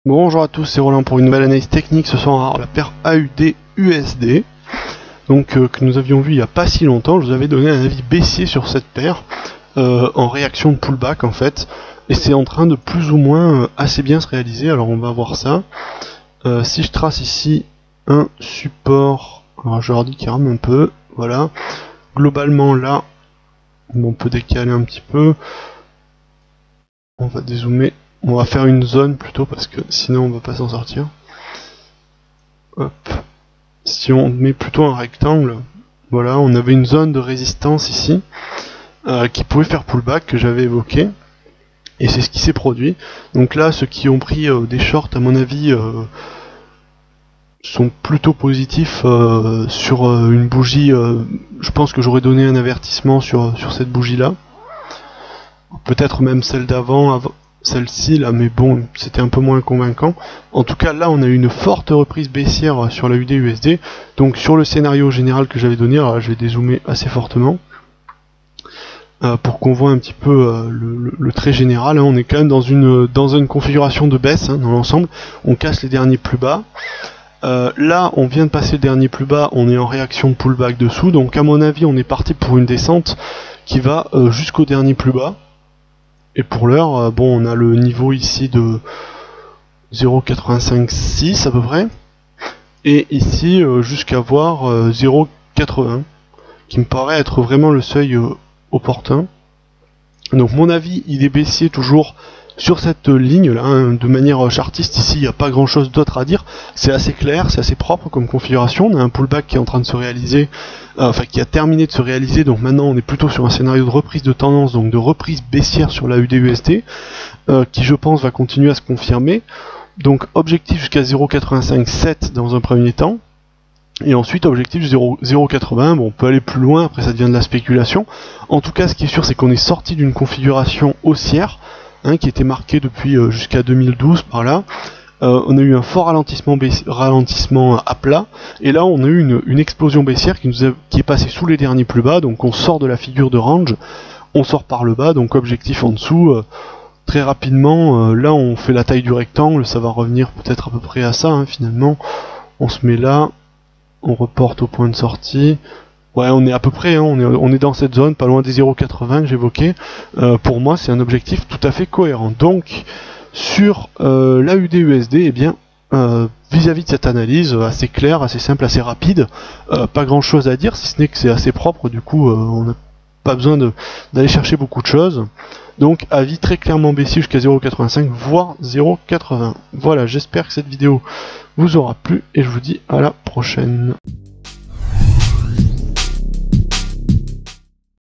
Bonjour à tous, c'est Roland pour une nouvelle analyse technique. Ce soir, la paire AUD-USD, donc que nous avions vu il n'y a pas si longtemps. Je vous avais donné un avis baissier sur cette paire en réaction de pullback en fait, et c'est en train de plus ou moins assez bien se réaliser. Alors on va voir ça. Si je trace ici un support, alors je leur dis qu'il rame un peu, voilà. Globalement là, on peut décaler un petit peu. On va dézoomer. On va faire une zone plutôt parce que sinon on va pas s'en sortir. Hop. Si on met plutôt un rectangle, voilà, on avait une zone de résistance ici qui pouvait faire pullback que j'avais évoqué. Et c'est ce qui s'est produit. Donc là, ceux qui ont pris des shorts, à mon avis, sont plutôt positifs sur une bougie. Je pense que j'aurais donné un avertissement sur cette bougie-là. Peut-être même celle d'avant, celle-ci là, mais bon, c'était un peu moins convaincant. En tout cas, là, on a eu une forte reprise baissière sur la UD-USD. Donc sur le scénario général que j'avais donné, alors là, je vais dézoomer assez fortement pour qu'on voit un petit peu le trait général. Hein. On est quand même dans une configuration de baisse dans l'ensemble. On casse les derniers plus bas. Là, on vient de passer le dernier plus bas, on est en réaction de pullback dessous. Donc à mon avis, on est parti pour une descente qui va jusqu'au dernier plus bas. Et pour l'heure, bon, on a le niveau ici de 0,856 à peu près. Et ici, jusqu'à voir 0,80, qui me paraît être vraiment le seuil opportun. Donc mon avis, il est baissier toujours sur cette ligne là, de manière chartiste. Ici, il n'y a pas grand chose d'autre à dire. C'est assez clair, c'est assez propre comme configuration. On a un pullback qui est en train de se réaliser, enfin qui a terminé de se réaliser. Donc maintenant, on est plutôt sur un scénario de reprise de tendance, donc de reprise baissière sur la UD-USD, qui je pense va continuer à se confirmer. Donc objectif jusqu'à 0,857 dans un premier temps. Et ensuite objectif 0,80, bon on peut aller plus loin, après ça devient de la spéculation. En tout cas ce qui est sûr c'est qu'on est sorti d'une configuration haussière, qui était marquée depuis jusqu'à 2012 par là. On a eu un fort ralentissement à plat, et là on a eu une explosion baissière qui est passée sous les derniers plus bas, donc on sort de la figure de range, on sort par le bas, donc objectif en dessous. Très rapidement, là on fait la taille du rectangle, ça va revenir peut-être à peu près à ça finalement. On se met là. On reporte au point de sortie. Ouais, on est à peu près, on est dans cette zone, pas loin des 0,80 que j'évoquais. Pour moi, c'est un objectif tout à fait cohérent. Donc, sur la UD-USD, eh bien, vis-à-vis de cette analyse, assez claire, assez simple, assez rapide, pas grand-chose à dire, si ce n'est que c'est assez propre, du coup, on n'a pas besoin d'aller chercher beaucoup de choses. Donc, avis très clairement baissier jusqu'à 0,85, voire 0,80. Voilà, j'espère que cette vidéo vous aura plu, et je vous dis à la prochaine.